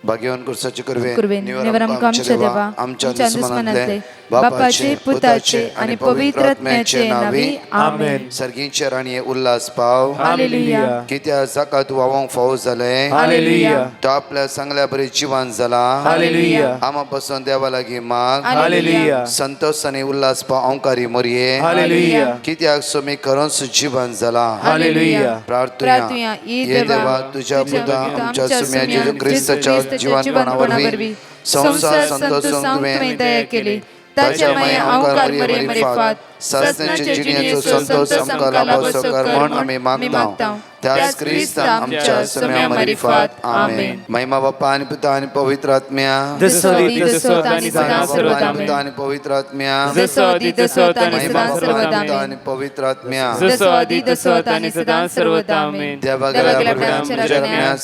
भाग्यवान कुर्साचे कुर्वेन करवे निवरम आमच्या देवा आमच्या दुश्मनांतले बापाचे पुताचे आणि पवित्र आत्म्याचे नावी आमेन. सर्गींचे राणी उल्हास पाव हालेलुया कित्या जाका तू वावंक फावो जाले हालेलुया तो आपल्या सांगल्या बरी जिवान जाला हालेलुया आमा पासून देवा लागी माग हालेलुया संतोष आणि उल्हास पाव औंकारी मोरये हालेलुया कित्याक सोमी करून जिवान जाला हालेलुया प्रार्थना ये देवा तुझ्या पुता आमच्या सुम्या जेजू ख्रिस्ताच्या जीवनपणावरवी संसार संतोष तुवें दया केली ताच्या ताच्या माया माया औंकार औंकार बरे बरे फात सासण्याचे जिणेचो संतोष आमकां लाभो कर म्हण आमी मागता त्याच ख्रिस्त आमच्या सम्या मारिफात आमेन. महिमा बाप्पा आणि पिता आणि पवित्र आत्म्या पिता आणि पवित्र आत्म्या महिमा बाप्पा पिता आणि पवित्र आत्म्या देवा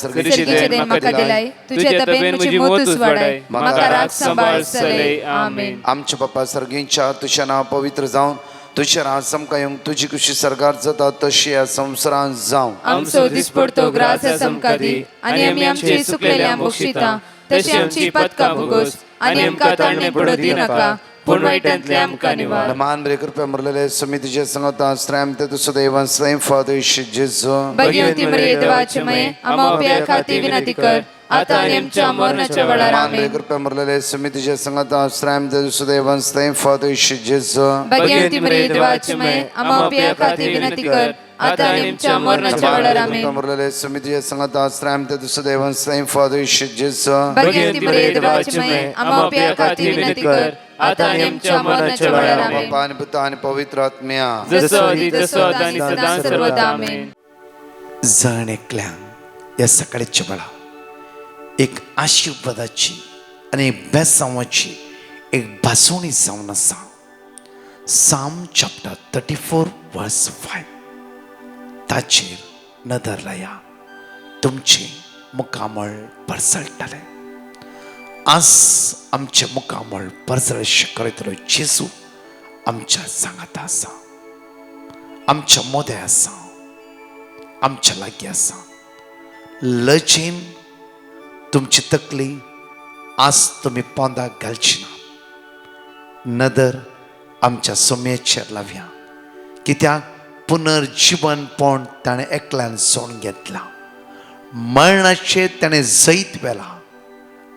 सर्गीचे देण म्हाका दिलाय तुझे तपेन म्हजी मोतूच वाडाय म्हाका राख सांबाळ सलय आमेन. आमचे बाप्पा सर्गींच्या तुझे नाव पवित्र जावन तुझे राज समका येवंक तुझी कुशी सरकार जाता तशी ह्या संवसारांत जावं आमचो दिसपडतो ग्रास समका दी आनी आमी आमची सुकलेल्या बक्षिता तशी आमची पदकां भोगोस आनी आमकां ताळणे पडो दी नाका पूण वायटांतले आमकां निवार. मान बरे कृपया मरलेले समितीचे संगता श्रम ते तुझं देवन स्वयं फादर जेजू भगवंती मरिये देवाचे मये आमा प्या खाती विनंती कर आता आणि आमच्या मरणाच्या वेळार मान बरे आमेन. कृपया मरलेले समितीचे संगता श्रम ते तुझं देवन स्वयं फादर जेजू भगवंती मरिये देवाचे मये आमा प्या खाती विनंती कर आता आणि आमच्या मरणाच्या वेळार आमेन. मरलेले समितीचे संगता श्रम ते तुझं देवन स्वयं फादर जेजू भगवंती मरिये देवाचे मये आमा प्या खाती विनंती कर आता आणि आमच्या मरणाच्या वेळार आमेन. बाप्पा आणि पिता आणि पवित्र आत्म्या जसो आदी तसो आता आणि सदा सर्वदा आमेन. जण एकल्यांक या सकाळच्या वेळा एक आशीर्वादाची आणि बेसांवाची एक भासवणी जावन आसा. साम चॅप्टर 34 वर्स 5 ताचेर नदर लाया तुमचे मुखामळ परसळटले. आज आमचे मुखामळ परसळ करीतलो जेजू आमच्या सांगात आसा, आमच्या मोदे आसा, आमच्या लागीं आसा. लजेन तुमची तकली आज तुम्ही पोंदाक घालची ना. नदर आमच्या सोम्याचेर लावया कित्याक पुनर्जीवनपण ताणें एकल्यान सोडून घेतला. मरणाचे ताणें जैत वेला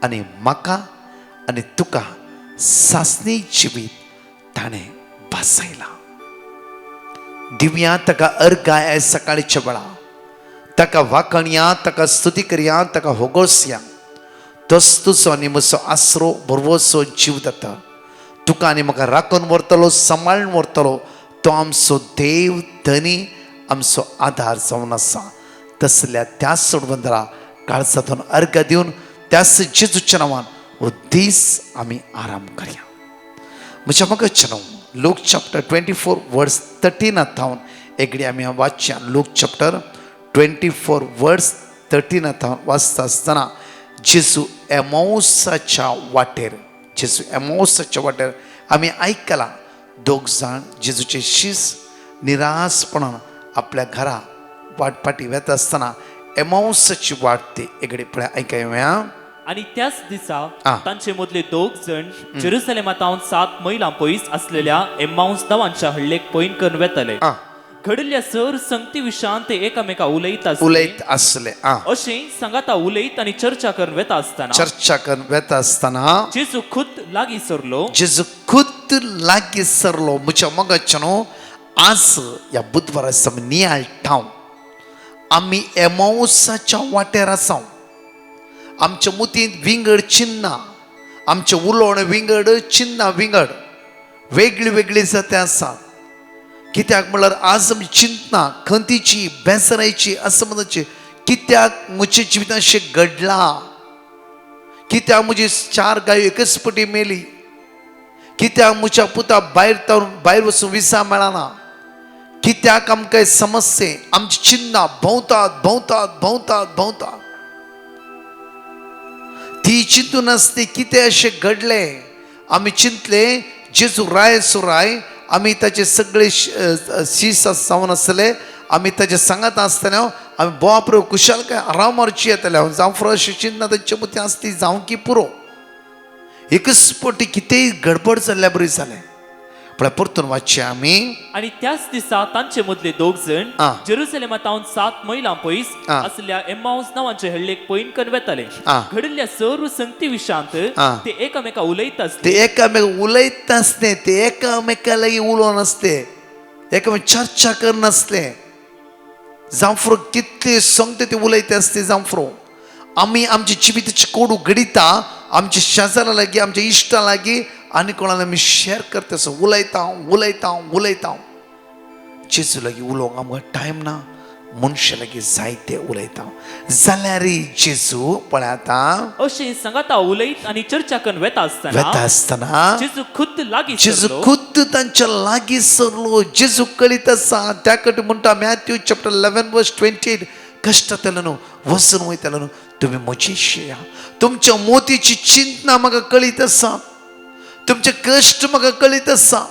आनी म्हाका आनी तुका सासणी जिवीत ताणें भासयला. दिव्या ताका अर्गाय आयज सकाळच्या वेळा ताका वाखणया, ताका स्तुती करया, ताका होगोसया. तोच तुजो आनी म्हजो आसरो बरोवसो जीव जाता. तुका आनी म्हाका राखून व्हरतलो, सांबाळून व्हरतलो तो आमचो देव धनी, आमचो आधार जावन आसा. तसल्या त्या सोडवंदरा काळजांतून अर्घ दिवन त्याच जेजूच्या नांवान हो दीस आमी आराम करया. म्हज्या मगच्या नांव लूक चॅप्टर 24 वर्स 13 थावन एकडी आमी वाचया. लूक चॅप्टर 24 वर्स 13 वाचता आसतना जेजू एमाउसाच्या वाटेर आमी आयकलां दोग जाण जेजूचे शीस निरासपणान आपल्या घरा वाटपाटी वेता आसतना एमाउसाची वाट ती एकडे पळय आयकया. आणि त्याच दिसा तांचे मदले दोग जण जेरुसलेमांतावन 7 मैलां पयस असलेल्या एम्माउस नांवाच्या हळ्ळेक पयन करून वेताले. घडिल्ल्या सर संगती विशयान ते एकामेका उलयत आसले. अशें सांगाता उलयत आनी चर्चा करून वेता आसतना जेजू खुद लागीं सरलो. म्हज्या मगच्या न्हू आज ह्या बुधवारा नियाळ ठाव आमी एमाउसाच्या वाटेर आसा. आमच्या मुतींत विंगड चिन्ना, आमचे उलोवण विंगड, चिन्ना विंगड, वेगळी वेगळी जाते आसा. कित्याक म्हणल्यार आज आमी चिंतना खंतीची बेसरायची असं म्हणचे कित्याक म्हज्या जिवितांत अशें घडलां, कित्याक म्हजी 4 गायो एकच पटी मेली, कित्याक म्हज्या पुता भायर वचून विसा मेळना, कित्याक आमकां समस्ये आमची चिन्ना भोंवतात. ती चिंतून आसली कितें अशें घडलें. आमी चिंतले जेजू राय सुराय आमी ताचे सगळे शीस जावन आसले, आमी ताचे सांगत आसतना आम्ही बाप रे कुशाल काय आराम मारची येतल्या जावं फ्रश चिन्ह त्यांच्या मती असती जावं की पुरो एकच पोटी किती गडबड चालल्या बरी जाले पण परतून वाचचे आम्ही आणि त्याच दिसा तांचे मदले दोग जण आ. जेरुसलेमातावन 7 मैलां पयस आ. असलेल्या एम्माउस नावांचे हळ्ळेक पयन करून वेताले आ. घडल्या सर्व संगती विशांत आ. ते एकामेका उलयत असले ते एकामेक उलयत नसते ते एकामेकाला उलो नसते एकामेक चर्चा कर नसले जांफ्रो कितले सांगते ते उलयते असते जांफ्रो आम्ही आमची जिविताची कोडू घडिता आमच्या शेजारा लागी आमच्या इश्टा लागी आणि कोणाला आम्ही शेअर करते असं उलयता जेजू लागी उलोवंक आमकां टायम ना मनशा लागी जायते उलयता जाल्यार जेजू पळय आतां अशें सांगाता उलयत आणि चर्चा करून वेता वेता आसतना आसतना जेजू खुद्द लागीं जेजू सरलो. खुद्द तांच्या लागीं सरलो जेजू कळीत आसा त्या कडेन म्हणटा मॅथ्यू चॅप्टर 11 वर्स 28 कश्टांतल्यान वचून वयतल्यान तुम्ही म्हजी शेया तुमच्या मोतीची चिंतना म्हाका कळीत आसा तुमचे कश्ट म्हाका कळीत आसा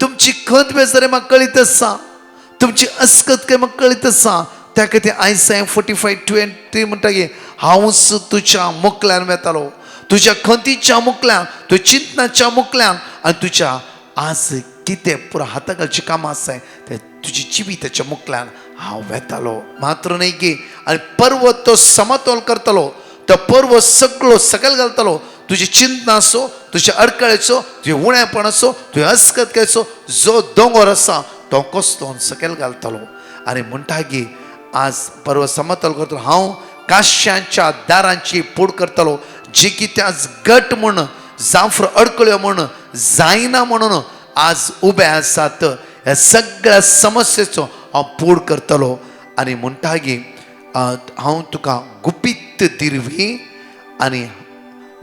तुमची खंत बेजारी म्हाका कळीत आसा तुमची अस्कतकाय म्हाका कळीत आसा त्या खातीर आयसाया 45:23 म्हणटा की हांवच तुज्या मुखल्यान वेतालो तुज्या खंतीच्या मुखल्यान तुज्या चिंतनाच्या मुखल्यान आनी तुज्या आज कितें पुरो हाता घालची कामां आसाय ते तुजी जिविताच्या मुखल्यान हांव वेतालो मात्र न्ही की आनी पर्वत तो समतोल करतलो तो पर्वत सगळो सकयल घालतलो तुजी चिंतना आसो तुज्या अडकळेचो तुजे उणेपण आसो तुजे अस्कतकायचो जो दोंगर आसा तो कसलो सकयल घालतलो आनी म्हणटा की आज पर्वत समतोल करतलो हांव काश्यांच्या दारांची पूड करतलो जी कितें आज गट म्हण जांफ्र अडकळ्यो म्हण जायना म्हणून आज उबे आसात ह्या सगळ्या समस्येचो हांव पूड करतलो आनी म्हणटा की हांव तुका गुपीत दिरवी आनी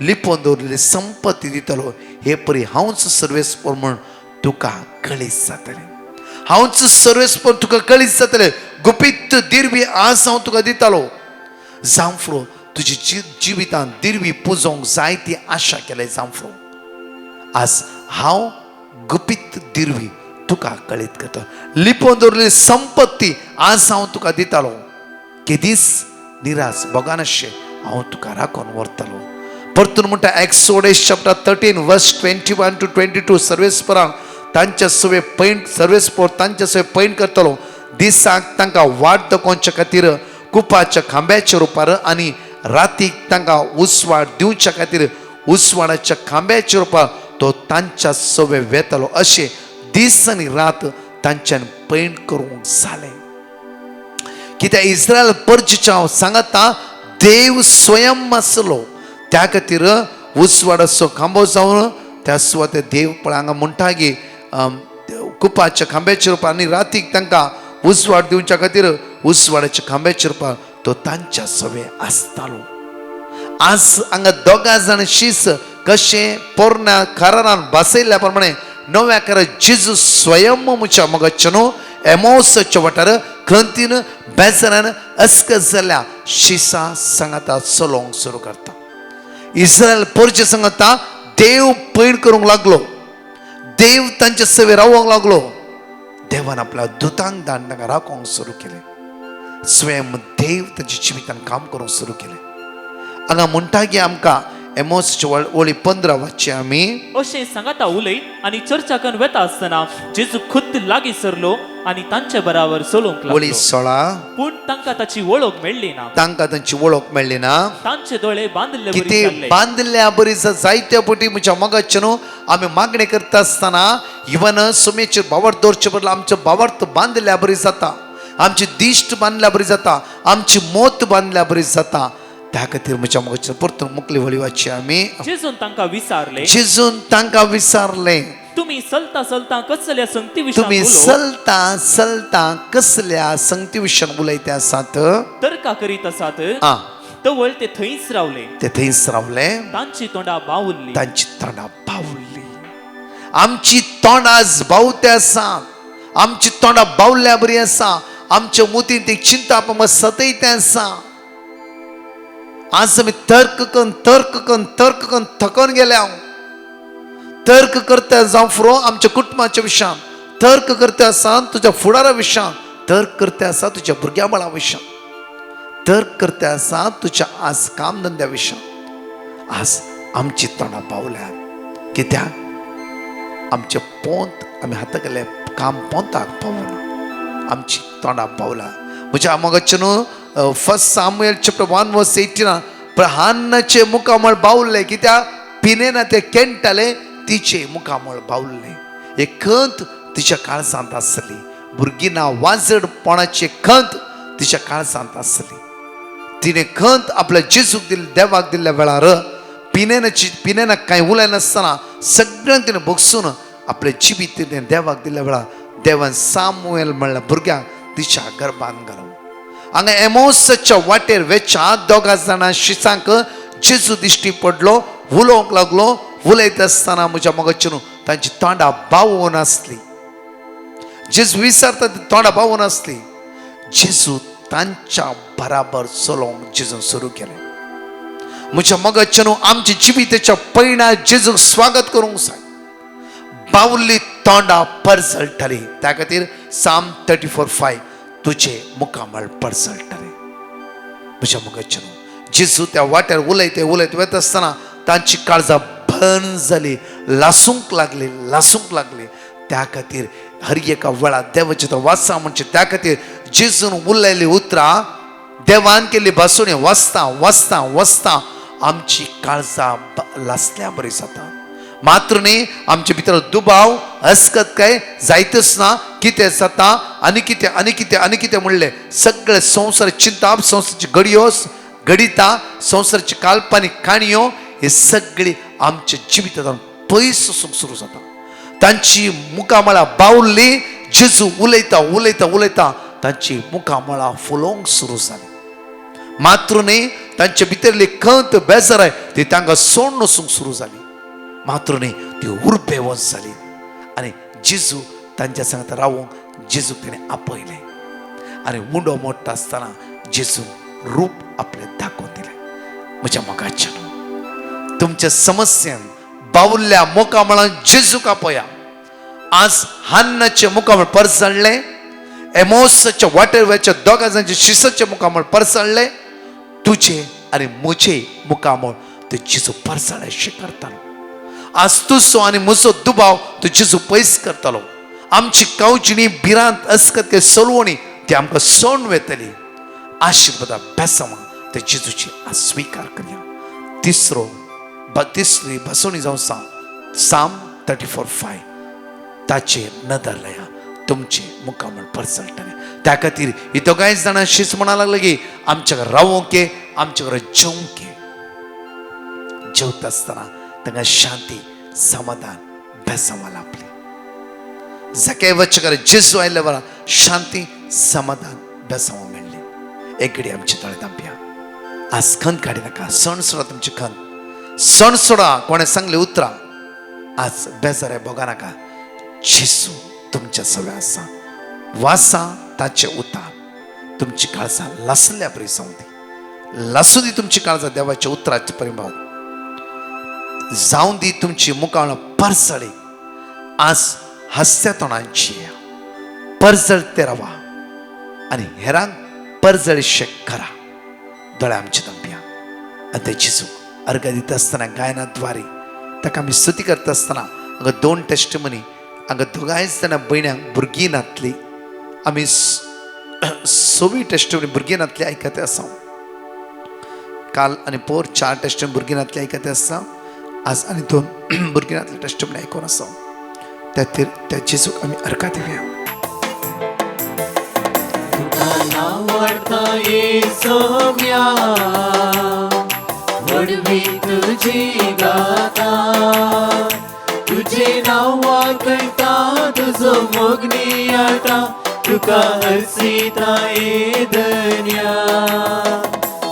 लिपोवन दवरलेली संपत्ती दितलो हे परी हांवच सर्वेस्पर म्हण तुका कळीत जातलें हांवच सर्वेस्पर तुका कळीत जातलें गुपीत दिरवी आज हांव तुका दितालो जांफ्रो तुजी जिवितांत दिरवी पुजोवंक जाय ती आशा केल्या जांफ्रो आज हांव गुपीत दिरवी तुका कळीत करता लिपोवन दवरलेली संपत्ती आज हांव तुका दितालो केदीस निराश भोगानाशे हांव तुका राखून व्हरतलो परतून म्हणटा एक्सोडस चॅप्टर 13 वर्स 21 to 22 सर्वेस्परांक तांच्या सवे पैंट सर्वेस्पर तांच्या सवे पैंट करतलो दिसाक तांकां वाट दाखोवच्या खातीर कुपाच्या खांब्याच्या रुपार आनी रातीक तांकां उसवाड दिवच्या खातीर उसवाडाच्या खांब्याच्या रुपार तो तांच्या सवे वेतलो अशें दीस आनी रात तांच्यान पैंट करूंक जालें कित्याक इस्रायल परजेच्या सांगता देव स्वयं आसलो त्या खातीर उसवाडाचो खांबो जावन त्या सुवाते देव पळय हांगा म्हणटा की कुपाच्या खांब्याच्या रुपार आनी रातीक तांकां उसवाड दिवच्या खातीर उसवाडाच्या खांब्याच्या रुपार तो तांच्या सवे आसतालो आज हांगा दोगा जाण शीस कशें पोरण्या कारारान बसयल्ल्या प्रमाणे नव्या कारार जेजू स्वयं मुच्या मगच्या न्हू एमोसच्या वाठार खंतीन बेजारान अस्कत जाल्ल्या शिसा सांगाता चलोवंक सुरू करता इस्रायल परजे सांगता देव पैण करूंक लागलो देव तांचे सेवे रावोंक लागलो देवान आपल्या दुतांक धाडून तांकां राखोवंक सुरू केलें स्वयं देव तांच्या जिवितान काम करूंक सुरू केलें हांगा म्हणटा की आमकां एमोसच्या ओळी 15 वाचचे आमी अशें सांगाता उलयत आणि चर्चा करून वेता आसतना जेजू खुद्द लागीं सरलो आणि तांचे बराबर चलोवंक ओळी लागलो 16 पूण तांकां ताची वळख मेळ्ळी ना तांकां तांची वळख मेळ्ळी ना तांचे दोळे बांदले बरी किती जाल्ले. बांदल्या बरी जायत्या पटी म्हज्या मगाचे न्हू आमी मागणी करता आसतना इवन सुमेचेर बावट दवरचे बदला आमचे बावट बांदल्या बरी जाता आमची दिश्ट बांदल्या बरी जाता आमची मोत बांदल्या बरी जाता त्या खातीर म्हज्या मगाचे परतून मुकली वळी वाचची आमी जेजून तांकां विचारले जेजून तांकां विचारले तुम्ही चलता चलता कसल्या संगती तुम्ही विशयी चलता कसल्या संगती विशयान उलयते आसात तर्का करीत आसात आ तवळ ते थंयच रावले ते थंयच रावले तांची तोंडां बावुरली तांची तोंडां बावुरली आमची तोंडां बावते आसा आमची तोंडां बावल्या बरी आसा आमच्या मोतीन ती चिंता आमकां सतयते आसा आज आमी तर्क करून थकोन गेले हांव तर्क करता जावं फुरो आमच्या कुटुंबाच्या विशयान तर्क करता आसा तुज्या फुडारा विशयान तर्क करता आसा तुज्या भुरग्या बाळा विशयान तर्क करता आसा तुझ्या आज काम धंद्याविशयी आज आमची तोंडां पावल्यात कित्याक आमचे पोंत आमी हाता गेले काम पोंताक पावना आमची तोंडां पावला म्हज्या मोगाचे न्हू फर्स्ट सामुएल चॅप्टर 1 वर्स 18 पण हान्नाचे मुखामळ बावल्ले कित्याक पिनेना ते केंटाले तिचे मुखामळ बावल्ले एक खंत तिच्या काळजांत आसली भुरगीं ना वाजडपणाची खंत तिच्या काळजांत आसली तिने खंत आपल्या जेजूक देवाक दिल्ल्या वेळार पिनेनाक कांय उलय नासतना सगळ्यांक तिने भोगसून आपले जिवीत तिने देवाक दिल्ल्या वेळार देवान सामुएल म्हणल्या भुरग्याक तिच्या गर्भान घालो हांगा एमोसाच्या वाटेर वेच्या दोगां जाणां शिसांक जेजू दिश्टी पडलो उलोवंक लागलो उलयता आसतना म्हज्या मोगाचे न्हू तांची तोंडां बावून आसली जेजू विचारता ती तोंडां बावून आसली जेजू तांच्या बराबर चलोवंक जेजून सुरू केलें म्हज्या मोगाचे न्हू आमच्या जिविताच्या पैण्या जेजूक स्वागत करूंक जाय बावल्ली तोंडां परसळटली त्या खातीर साम 34:5 तुझे मुखामळ परसळटले म्हज्या मोगाचे न्हू जेजू त्या वाट्यार उलयते वता आसतना तांची काळजां भन जाली लासूंक लागली त्या खातीर हर एका वेळार देवाचे तो वाचा म्हणजे त्या खातीर जेजून उलयली उतरां देवान केल्ली भासुणी वाचता आमची काळजां लासल्या बरी जाता मात्र न्ही आमचे भितर दुबाव हसकत काय जायतच ना कितें जाता आनी कितें म्हणलें सगळे संवसार चिंता संवसाराची घडिता संवसाराची काल्पनीक काणयो हे सगळी आमच्या जिवितांत पयस सुरू जाता तांची मुखामळां बावल्ली जेजू उलयता तांची मुखामळां फुलोवंक सुरू जाली मात्र न्ही तांचे भितरली खंत बेजाराय ती तांकां सोडून वचूंक सुरू जाली मात्र न्ही ती उरपेवंत जाली आनी जेजू तांच्या सांगता रावूंक जेजूक तिणें आपयलें आनी मुंडो मोडटा आसतना जेजून रूप आपलें दाखोवन दिलें म्हज्या मोगाच्या तुमच्या समस्यान बावल्ल्या मुखामळान जेजूक आपया आज हान्नाचे मुखामळ परसळ्ळें एमोसाच्या वाटेरच्या दोगां जाणांचे शिसाचे मुखामळ परसळ्ळें तुझे आनी म्हजे मुखामळ ते जेजू परसळ्ळेशें करतालो आज तुजो आनी म्हजो दुबाव तो जेजू पयस करतालो आमची कावजिणी भिरांत अस्कत सलवणी ती आमकां सोडून वेतली आशिर्वादा बेसांवां ते जेजूची आज स्विकार करया तिसरी भासुणी जावन साम 34:5 ताचेर नदर लाया तुमचे मुखामळ परसळटले त्या खातीर ही दोगांय जाणां शीच म्हणा लागले की आमच्या घरा रावोंक आमच्या घरा जेवता आसतना तांकां शांती समाधान बेसांवां लाभली जकेवाच्या घरा जेजू आयल्या वेळार शांती समाधान बेसांवां मेळ्ळी एक घडी आमचे दोळे धांपया आज खंत काडी नाका सण सोडा तुमची खंत सण सोडा कोणें सांगलें उतरां आज बेजारे भोगा नाका जेजू तुमच्या सव्या आसा वासा ताचे उतार तुमची काळजां लासल्या बरी जावं दी लासूं दी तुमची काळजां देवाच्या उतराचे परिभाव जावं दी तुमची मुखामळां परसळी आज हास्या तोंडांची परजळते रावा आनी हेरांक परजळीशें करा दोळे आमचे धांपया आनी ते जेजूक अर्घ दिता आसतना गायनाद्वारे ताका आमी स्तुती करता आसतना हांगा 2 टेस्टिमनी हांगा दोगांय जाणां भयण्यांक भुरगीं नातलीं आमी 6वी टेस्टिमनी भुरगीं नातलीं आयकता आसा काल आनी पोर 4 टेस्टिमनी भुरगीं नातलीं आयकता आसा आज आनी 2 भुरगीं नातलीं टेस्टिमनी आयकून आसा त्या खातीर त्या जेजूक आमी अर्घ दिवया वडवी तुझी गाता तुझे नाव कळटा तुझो मोगनी आटा तुका हरसीता ए धन्या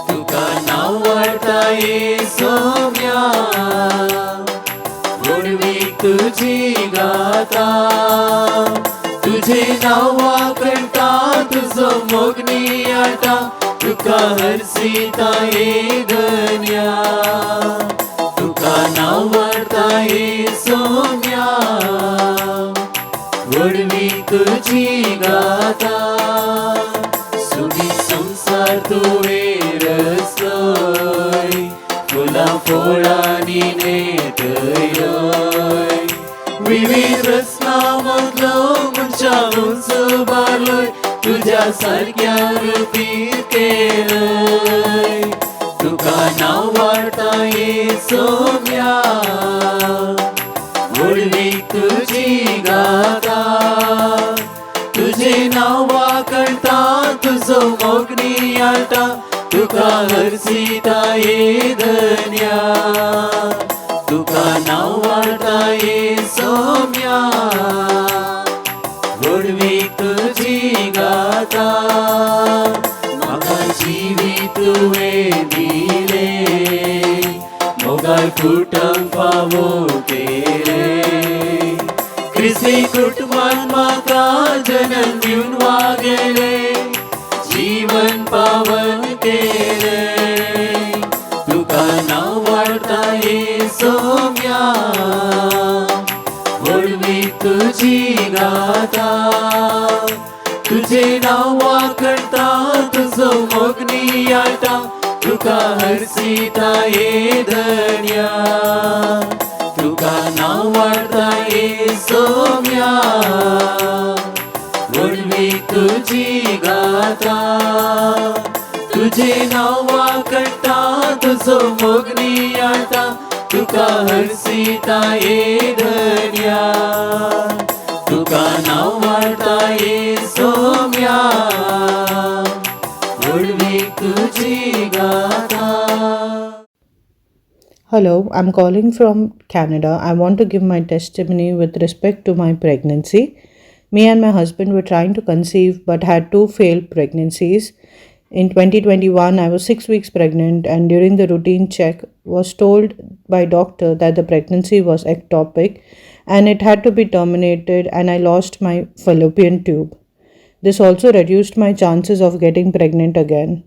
तुका नाव वाडता ए सोम्या वडवी तुझी गाता तुझे नाव कळटा तुझो मोगनी आटा तुका हरसीता ए धन्या तुका नाव वाडता ए सोम्या वडवी तुझी गाता सुखी संसार तुवें फुला फोळांनी नेटयोय विविध रस्नामधलो मनशा उंच बारलोय तुझ्या सारख्या रुपीर केलय तुका नाव वाटा येसोम्या उडवीक तुझी गाता तुझे नाव वाकणता तुझो मोगनी आटा तुका हरसिता ये धन्या तुका नाव वाटा येसोम्या उडवीक तुझी गाता म्हाका जिवीत तुवें दिले मोगाळ कुटुंब फावो केले क्रिस्ती कुटुंबान म्हाका जन्म दिवन वागले जीवन पावन केले तुका नाव वाडटा येसोम्या व्हडवीक तुझी गाता तुझे नाव वाकणता तुझो मोगनी आटा तुका हरसिता ये धन्या तुका नाव वाडटा येसोम्या व्हडवीक तुझी गाता तुझे नाव वाकणता तुझो मोगनी आटा तुका हरसिता ये धन्या तुका नाव वाडटा येसोम्या व्हडवीक तुझी गाता. Hello, I'm calling from Canada. I want to give my testimony with respect to my pregnancy. Me and my husband were trying to conceive but had 2 failed pregnancies. In 2021, I was 6 weeks pregnant and during the routine check was told by doctor that the pregnancy was ectopic and it had to be terminated and I lost my fallopian tube. This also reduced my chances of getting pregnant again.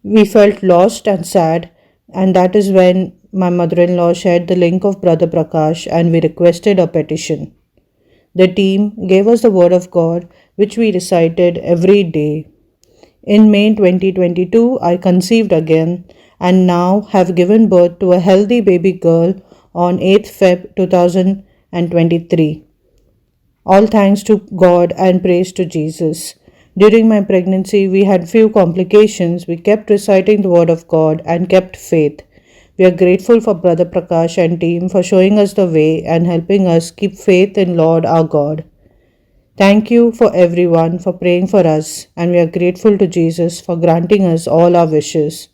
We felt lost and sad, and that is when my mother-in-law shared the link of Brother Prakash and we requested a petition. The team gave us the word of God, which we recited every day. In May 2022, I conceived again and now have given birth to a healthy baby girl on 8th Feb 2023. All thanks to God and praise to Jesus. During my pregnancy, we had few complications. We kept reciting the word of God and kept faith. We are grateful for Brother Prakash and team for showing us the way and helping us keep faith in Lord our God. Thank you for everyone for praying for us, and we are grateful to Jesus for granting us all our wishes.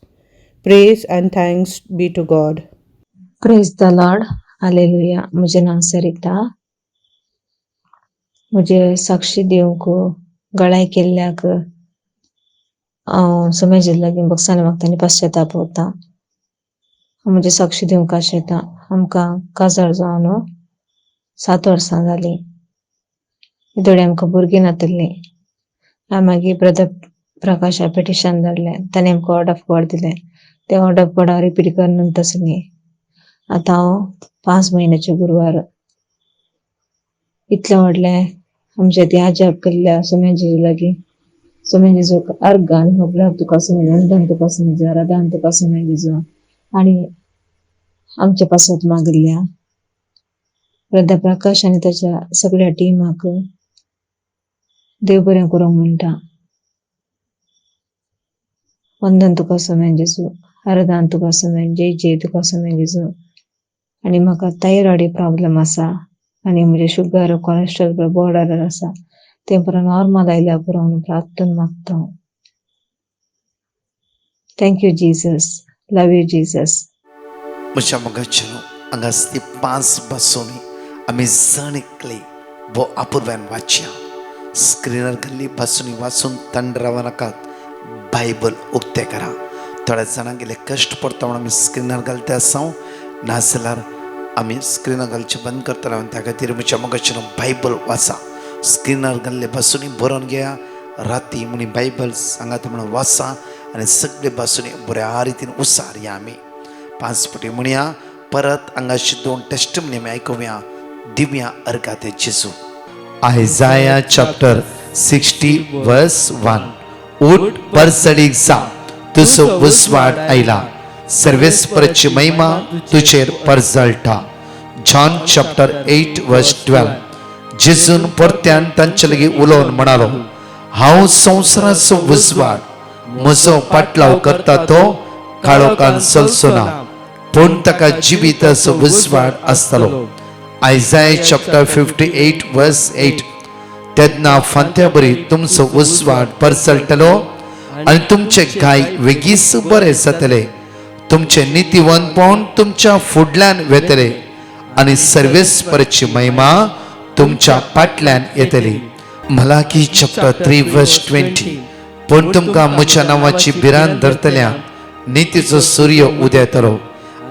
Praise and thanks be to God. Praise the Lord. Hallelujah. मुझे नाम सरिता. मुझे साक्षी दिवंक गळाय केल्ल्याक हांव समाजीक लागीं बक्षांनी मागतानी पश्चाताप होता. मुझे साक्षी दिवंक आशेता. आमकां काजार जावन 7 वर्सां जालीं. थोडी आमकां भुरगीं नातल्लीं. हांवें मागीर ब्रदर प्रकाशा पिटिशन धाडलें. ताणें आमकां वर्ड ऑफ गॉड दिलें. ते वर्ड ऑफ गॉड हांव रिपीट करनात आसलीं. आतां हांव 5 म्हयन्याचे गुरवार इतलें व्हडलें आमच्या ती आजाप केल्ल्या सोम्याजी लागीं सोम्याजीचो अर्गान म्हटल्यार तुका सोम्यान तुका सोम्याजी राधान तुका सोम्याजीचो आनी आमच्या पासत मागिल्ल्या ब्रदर प्रकाश आनी ताच्या सगळ्या टिमाक देव बरें करूंक म्हणटा. वंदन तुका सोम्याजीचो आराधन तुका सोम्यान जय जय तुका सोम्याजीचो. आनी म्हाका थायरॉयड प्रॉब्लेम आसा आनी म्हणजे शुगर कोलेस्ट्रॉल बॉर्डर आसा ते बरं नॉर्मल आयल्या पुरो म्हणून प्रार्थना मागता. Thank you Jesus. Love you Jesus. म्हज्या मोगाचें हांगा ती 5 बसोनी आमी जण एकली वो अपूर्व्यान वाचया. स्क्रीनर घाल्ली बसोनी वाचून थंड रावं नाकात. बायबल उक्तें करा. थोड्या जाणांक गेले कश्ट पडटा म्हणून आमी स्क्रीनर घालता आसा नाजाल्यार आमी स्क्रीनर घालचें बंद करतले. त्या खातीर म्हज्या मोगाचें बायबल वाचा. स्क्रीनर घाल्ले बसोनी बरोवन घेया. राती म्हणी बायबल सांगात म्हणून वाचा आनी सगळे बसोनी बऱ्या रितीन उसारया. आमी 5 फावटी म्हणया. परत हांगाची 2 टेस्टिमनी आमी आयकुया. दिव्या अर्गाते जेजू. Isaiah chapter 60 verse 1. उठ परसडीक जा तुझो उजवाड आयला सर्वेस्परची महिमा तुझेर परजळटा. जॉन चॅप्टर 8 वर्स 12. जेजून परत्यान तांचे लागीं उलोवन म्हणालो, हांव संवसाराचो उजवाड, म्हजो पाटलाव करता तो काळोखान चलचो ना, पूण ताका जिविताचो उजवाड आसतलो. आयझाया चॅप्टर 58 वर्स 8. तेन्ना फांत्या बरी तुमचो उजवाड परसळटलो आनी तुमचे गाय वेगीच बरे जातले. तुमचे नितीवंतपण तुमच्या फुडल्यान वेतले आनी सर्वेस्परची महिमा तुमच्या फाटल्यान येतली. मलाकी चॅप्टर 3 वर्स 20. पूण तुमकां म्हज्या नांवाची भिरांत धरतल्या नितीचो सूर्य उदेतलो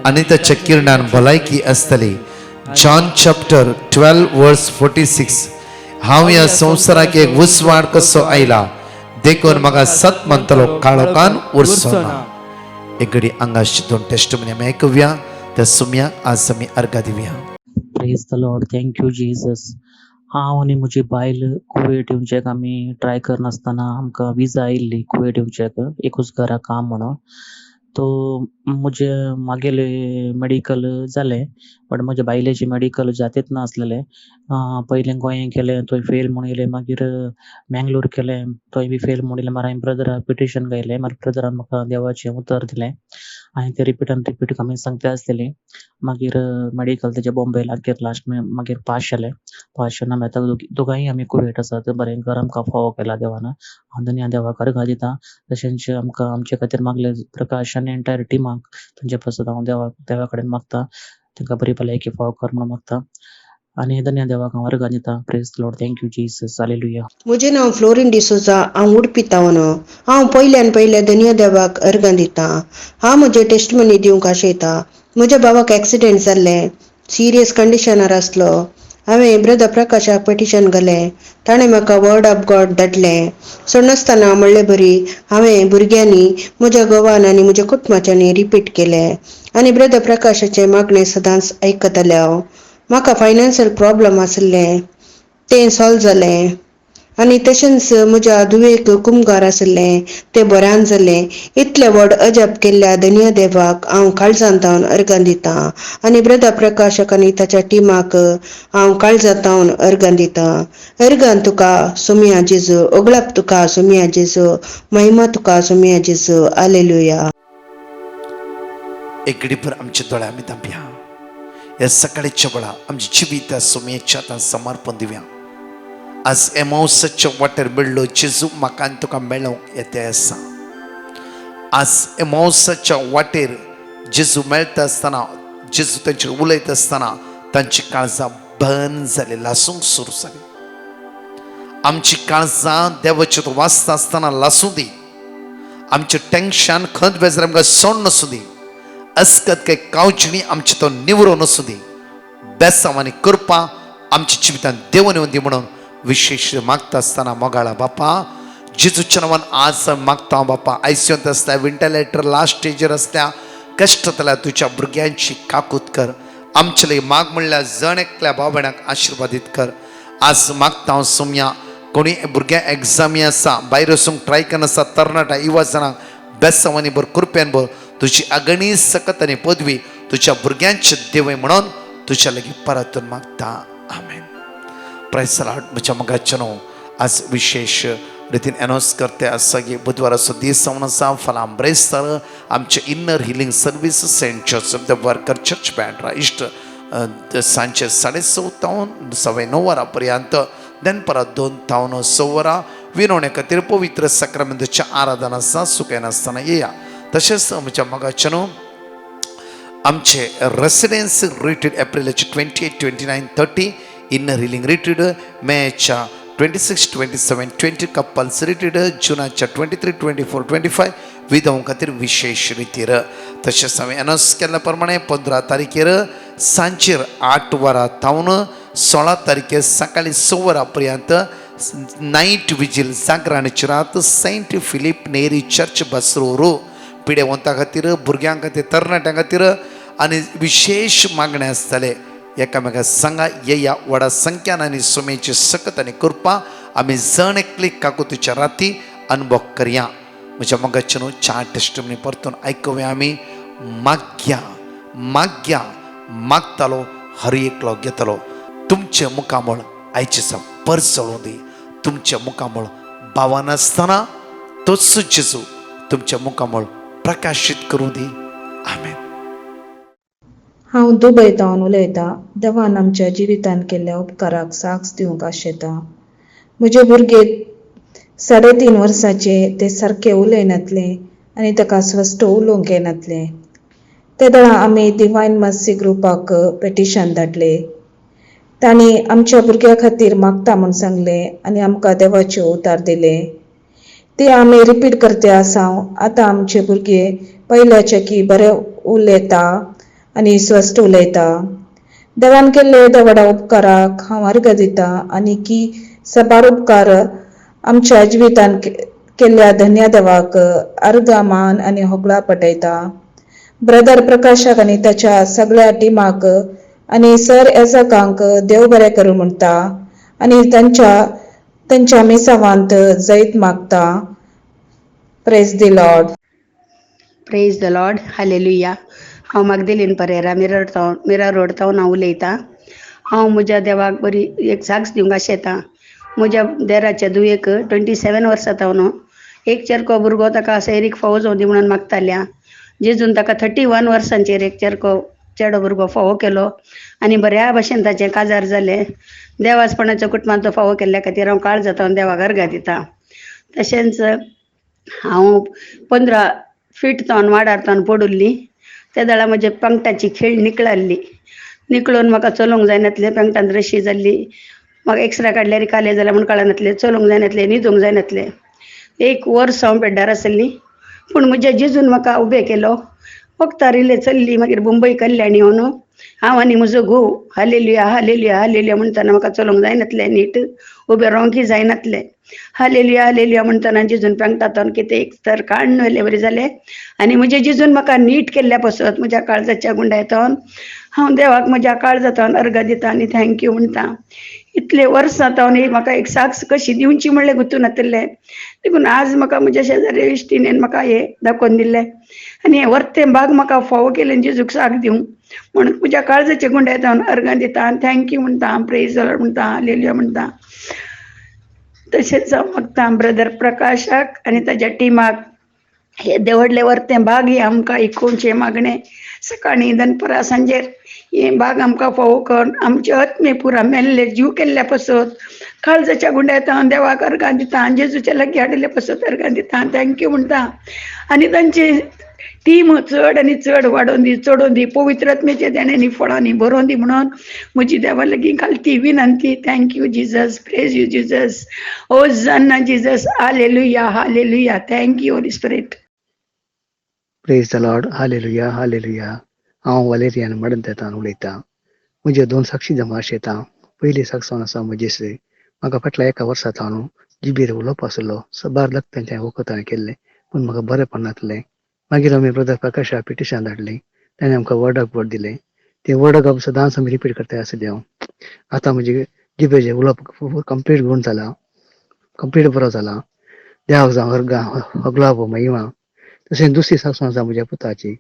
आनी ताच्या किरणान भलायकी आसतली. जॉन चॅप्टर 12 वर्स 46. हांव ह्या संवसाराक एक उजवाड कसो आयला, देखून म्हाका सत म्हणटलो काळोखान उरचो ना. एक घडी आंगाशी दोन टेस्टमनी आमी आयकुया. त्या सुम्याक आज आमी अर्घा दिवया. Praise the Lord. Thank you Jesus. हांव आनी म्हजी बायल कुवेट येवचेक आमी ट्राय करनासतना आमकां विजा आयिल्ली कुवेट येवचेक एकूच घरा काम म्हणून. तो मागेले मेडिकल जालें, बट म्हज्या बायलेचें मेडिकल जातीत नासलेलें. पयलें गोंयांत केलें, थंय फेल म्हणून येयलें. मागीर मँगलोर केलें, थंय बी फेल म्हणून येयलें. मागीर हांवें ब्रदराक पिटिशन घायलें. मागीर ब्रदरान म्हाका देवाचें उतर दिलें. हांवें तें रिपीट आमी सांगता आसलेलीं. मागीर मेडिकल तेजें बॉम्बे लागीं लास्ट मागीर पास जालें. पास जावन आमी आतां दोगांय आमी कुवेट आसात. बरें घर आमकां फावो केला देवान. हांव धन्य देवाक अर्घा दितां. तशेंच आमकां आमचे खातीर मागले प्रकाश आनी एंटायर टिमाक तांचे पासत हांव देवा कडेन मागतां, तांकां बरी भलायकी फावो कर म्हणून मागतां. आनी धन्य देवाक हांव अर्घा दितां. Praise the Lord. Thank you Jesus. Hallelujah. म्हजें नांव फ्लोरिन डिसोजा. हांव उडपी तावन. हांव पयले धन्य देवाक अर्घा दितां. हांव म्हजें टेस्टमनी दिवंक आशयतां. म्हज्या भावाक एक्सिडेंट जाल्लें, सिरियस कंडिशनार आसलो. हांवें ब्रदर प्रकाशाक पिटिशन घालें. ताणें म्हाका वर्ड ऑफ गॉड धाडलें. नासतना म्हणलें बरी हांवें भुरग्यांनी म्हज्या घोवान आनी म्हज्या कुटुंबाच्यांनी रिपीट केलें आनी ब्रदर प्रकाशाचें मागणें सदांच आयकतालें हांव. म्हाका फायनान्शियल प्रॉब्लम आसलें तें सॉल्व जालें आनी तशेंच म्हज्या धुवेक कुमगार आसलें तें बऱ्यान जालें. इतलें व्हड अजब केल्ल्या धन्य देवाक हांव काळजांतावन अर्घा दितां आनी ब्रदर प्रकाशक आनी ताच्या टिमाक हांव काळजांतावन अर्घा दितां. अर्घान तुका सुम्या जेजू, ओगळप तुका सुम्या जेजू, महिमा तुका सुम्या जेजू. हालेलुया. एक घडी भर आमचे दोळे आमी धांपया. ह्या सकाळीच्या वेळा आमची जिवीत सुमयेच्या हातांत समर्पण दिवया. आज एमाउसाच्या वाटेर मेळ्ळो जेजू म्हाका आनी तुका मेळोवंक येते आसा. आज एमाउसाच्या वाटेर जेजू मेळटा आसतना, जेजू तांचेर उलयता आसतना तांची काळजां बंद जाली, लासूंक सुरू जाली. आमची काळजां देवाचेर वाचता आसतना लासूं दी. आमचें टेंशन खंत बेजार आमकां सोड नसूं दी. अस्कत काही कावचिणी आमची तो निवरो नसूं दी. बेसांव आनी कृपा आमच्या जिवितांत देवन येवन दी म्हणून विशेष मागता आसतना मोगाळा बापा जेजूच्या नांवान आज मागता बापा. आयसीयूंत आसल्या, वेंटिलेटर लास्ट स्टेजीर असल्या, कश्टांतल्या तुज्या भुरग्यांची काकूत कर. आमचे लागीं माग म्हणल्यार जण एकल्या भाव भयणाक आशिर्वादीत कर. आज मागता हांव सुम्या कोणी भुरग्यां एग्जामी आसा, भायर वचूंक ट्राय करना आसा, तरणाट्या युवा जनांक बेसांव आनी बर कृपेन बर तुजी अगणी सकत आनी पदवी तुज्या भुरग्यांचे देवय म्हणून तुज्या लागीं परतून मागता. आमेन. Praise the Lord. म्हज्या मोगाचे न्हू आज विशेष रितीन अनाउन्स करते आसा की बुधवाराचो दीस जावन आसा. फाल्यां ब्रेस्तार आमचे inner healing service Saint Joseph the Worker church Bandra east सांजे 6:30 9:15 पर्यंत. देन परत 2 6 विनवणे खातीर पवित्र सक्रामेंताच्या आराधना आसा. सुकयन आसतना येया. तशेंच म्हज्या मोगाचे न्हू आमचे रेसिडेन्सी रिट्रीट एप्रिलाचे 28, 29, 30 इन्नर हिलिंग रिट्रीट, मेच्या 26, 27, 20 कपल्स रिट्रीट, जुनाच्या 23, 24, 25 विधवां खातीर विशेष रितीर. तशेंच हांवें अनाउन्स केल्ल्या प्रमाणे 15 तारखेर सांजेर 8 वरां तावन 16 तारखेर सकाळीं 6 वरां पर्यंत नायट विजील जागराणेची रात सेंट फिलीप नेरी चर्च बसरूरू. पिडेवंतां खातीर, भुरग्यां खातीर, तरणाट्यां खातीर आनी विशेष मागणे आसतले. एकामेकाक सांगा येया. व्हडा संख्यान आनी सुमेची सकत आनी कृपा आमी जण एकली काकुतीच्या राती अनुभव करया. म्हज्या मोगाचे न्हू 4 टेस्टमनी परतून आयकुया आमी. माग्या माग्या मागतालो हर एकलो घेतलो. तुमचे मुखामळ आयचे दिसा परस चळूं दी. तुमचे मुखामळ भावा नासतना तोच जेजू तुमच्या मुखामळ प्रकाशीत करूं दी. आमेन. हांव दुबयतावन उलयतां. देवान आमच्या जिवितान केल्ल्या उपकाराक साक्ष दिवंक आशेता. म्हजे भुरगे 3.5 वर्साचे ते सारके उलयनातले आनी ताका स्वस्थ उलोवंक येनातले. ते दळा आमी डिवायन मर्सी ग्रुपाक पेटिशन धाडले. तांणी आमच्या भुरग्या खातीर मागता म्हूण सांगले आनी आमकां देवाचे उतार दिले. ते आमी रिपीट करते आसा. आतां आमचे भुरगे पयल्याचे की बरे उलयता आनी स्वस्थ उलयता. देवान केल्ले येद्या व्हडा उपकाराक हांव अर्घ दिता आनी की साबार उपकार आमच्या जिवितान केल्ल्या धन्य देवाक अर्घ मान आनी होगळा पटयता. ब्रदर प्रकाशाक आनी ताच्या सगळ्या टिमाक आनी सर एजाकांक देव बरें करूं म्हणटा आनी तांच्या मिसावांत जैत मागता. Praise the Lord. Praise the Lord. Hallelujah. हांव मागदलीन परेरा मिरा रोड तावन हांव उलयतां. हांव म्हज्या देवाक बरी एक साक्ष दिवंक आशेतां. म्हज्या देराच्या दुयेक 27 वर्सां तावन एक चेरको भुरगो ताका सैरीक फावो जावं दी म्हणून मागताल्या. जेजून ताका 31 वर्सांचेर एक चेडो भुरगो फावो केलो आनी बऱ्या भाशेन ताचें काजार जालें. देवासपणाच्या कुटुंबांत तो फावो केल्ल्या खातीर हांव काळ जाता आनी देवाक अर्घ दितां. तशेंच हांव 15 फीट तावन वाडार तावन पडुल्ली. त्या दळा म्हज्या पेंगटाची खीळ निकळून म्हाका चलोवंक जायनातलें. पेंगटान रशी जाल्ली. म्हाका एक्सरे काडल्यार काले जाल्यार म्हूण कळनातलें. चलोवंक जायनातलें, न्हिदूंक जायनातलें. 1 वर्स हांव बेड्डार आसली. पूण म्हज्या जेजून म्हाका उबें केलो. वखदां रिले चल्ली. मागीर मुंबय कल्याणी येवन हांव आनी म्हजो घोव हालेलुया हालेलुया हालेलुया म्हणटना म्हाका चलोवंक जायनातलें. नीट उबें रावंकय जायनातलें. हालेलुया हालेलुया म्हणटना जेजून पेंगटांतून कितें एक तर काडून व्हेलें बरें जालें. आनी म्हज्या जेजून म्हाका नीट केल्ल्या पासत म्हज्या काळजाच्या गुंडायतावन हांव देवाक म्हज्या काळजातावन अर्घ दिता आनी थँक्यू म्हणटा. इतले वर्सां तावन म्हाका एक साक्ष कशी दिवची म्हणलें गुंतून येतलें. देखून आज म्हाका म्हज्या शेजारी इश्टिणेन म्हाका हें दाखोवन दिलें आनी हें वर्तें भाग म्हाका फावो केलें जेजूक साक दिवंक म्हणून म्हज्या काळजाचे गुंडायतावन अर्घ दिता आनी थँक्यू म्हणटा. प्रेज द लॉर्ड म्हणटा. हालेलुया म्हणटा. तशेंच हांव मागता ब्रदर प्रकाशाक आनी ताच्या टिमाक हे देवडले वर्तें भाग हे आमकां इकोवचें मागणें. सकाळीं दनपरां सांजेर हे भाग आमकां फावो करून आमचे आत्मे पुरा मेल्ले जीव केल्ल्या पासत काळजाच्या गुंडायतावन देवाक अर्घ दिता आनी जेजूच्या लागीं हाडिल्ले पासत अर्घ दिता. थँक्यू म्हणटा. आनी तांची टीम चड आनी चड वाडोवन दी, चडोवन दी, पवित्र आत्म्याच्या देण्यांनी फळांनी भरोवन दी म्हणून म्हजी देवा लागीं घालती विनंती. Thank you Jesus. Praise you Jesus. Hosanna Jesus. Hallelujah hallelujah. Thank you Holy Spirit. Praise the Lord. Hallelujah hallelujah. हांव वालेरियान मडंतेतान उलयतां. म्हज्यो 2 साक्षी दिवंक आशेतां. पयली साक्षावन आसा म्हजेसर म्हाका फाटल्या 1 वर्सा हांव जिबेर उलोवप आसलो. साबार लग्नांचे वखद हांवें केल्लें पूण म्हाका बरें पडनासलें. मागीर आमी ब्रदर प्रकाशाक पिटिशन धाडलें. ताणें आमकां वर्ड ऑफ गॉड दिलें. तें वर्ड ऑफ गॉड सदांच आमी रिपीट करता आसले हांव. आतां म्हजे जिबेचें उलोवप कंप्लीट गुण जाला. कंप्लीट बरो जाला. देवाक जावं अर्गां होगला महिमा. तशेंच दुसरी साक्षावन आसा म्हज्या पुताची.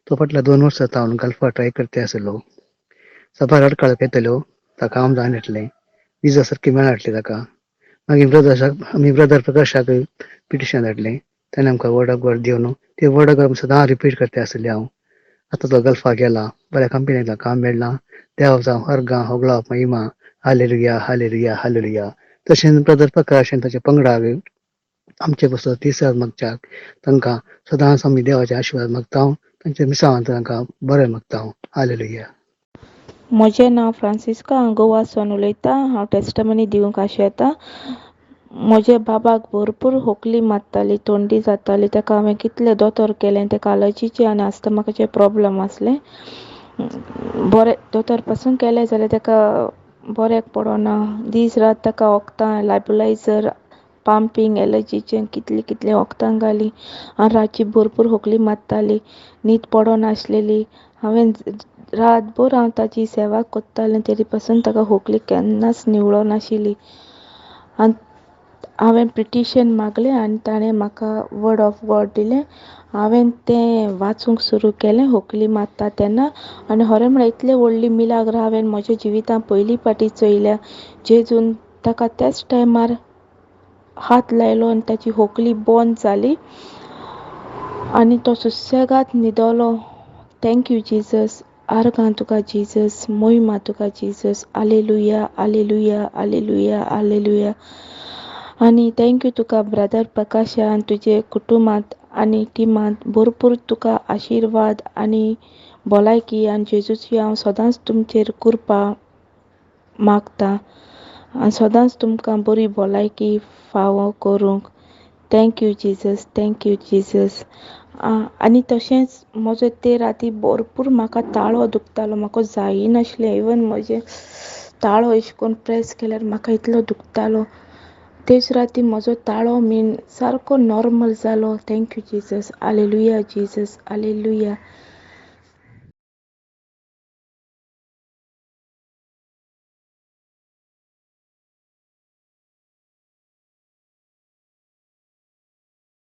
तो फाटल्या 2 वर्सां हांव गल्फा ट्राय करता आसलो. साबार अडखळ येतल्यो. ताका काम जायनासलें. विजा सारकी मेळनासली ताका. मागीर आमी ब्रदर प्रकाशाक पिटिशन धाडलें. ताणें आमकां वर्ड ऑफ गॉड दिवन ते वर्ड ऑफ गॉड सदां रिपीट करता आसले हांव. आतां तो गल्फा गेला. बऱ्या कंपनींतल्यान काम मेळ्ळां. देवाक जावं अर्गां होगला महिमा. Hallelujah hallelujah hallelujah. तशेंच ब्रदर प्रकाश आनी ताच्या पंगडाक आमचे पासत तिसऱ्या मागच्याक तांकां सदांच आमी देवाचे आशिर्वाद मागता. तांच्या मिसावांत तांकां बरें मागता. हालेलुया. म्हजें नांव फ्रांसिस्का. हांव गोवासून उलयतां. हांव टेस्टमनी दिवंक आशेतां. म्हज्या बाबाक भरपूर होकली मारताली, थंडी जाताली. ताका हांवें कितले दोतोर केलें. ताका अलर्जीचे आनी आस्थमाचे प्रॉब्लम आसले. बरें दोतोर पासून केलें जाल्यार ताका बऱ्याक पडना. दीस रात ताका वखदां लायबुलायझर पंपींग एलर्जीचें कितलें वखदां घाली आनी रातची भरपूर होकली मारताली. न्हीद पडनासलेली. हांवें रातभर हांव ताची सेवा कोत्तालें तरी पासून ताका होकली केन्नाच निवळो नाशिल्ली. आनी हांवें पिटिशन मागलें आनी ताणें म्हाका वर्ड ऑफ गॉड दिलें. हांवें तें वाचूंक सुरू केलें होकली मारता तेन्ना आनी खरें म्हळ्यार इतलें व्हडली मिलाग्र हांवें म्हज्या जिवितांत पयली फावटी चोयल्या. जेजून ताका त्याच टायमार हात लायलो आनी ताची होकली बंद जाली आनी तो सुसेगाद न्हिदलो. Thank you Jesus. आर्गां तुका जिजस, मोहिमा तुका जिजस. आलेलुया, आलेलुया, आलेलुया, आलेलुया. आनी थँक्यू तुका ब्रदर प्रकाशा आनी तुजे कुटुंबांत आनी टिमांत भरपूर तुका आशिर्वाद आनी भलायकी आनी जेजूची हांव सदांच तुमचेर कृपा मागतां आनी सदांच तुमकां बरी भलायकी फावो करूंक. Thank you Jesus, thank you Jesus. आनी तशेंच म्हजो ते राती भरपूर म्हाका ताळो दुखतालो, म्हाका जायनासलें. इवन म्हजें ताळो अशें करून प्रेस केल्यार म्हाका इतलो दुखतालो. तेच राती म्हजो ताळो सारको नॉर्मल जालो. Thank you Jesus. आलेलुया जिजस, आलेलुया.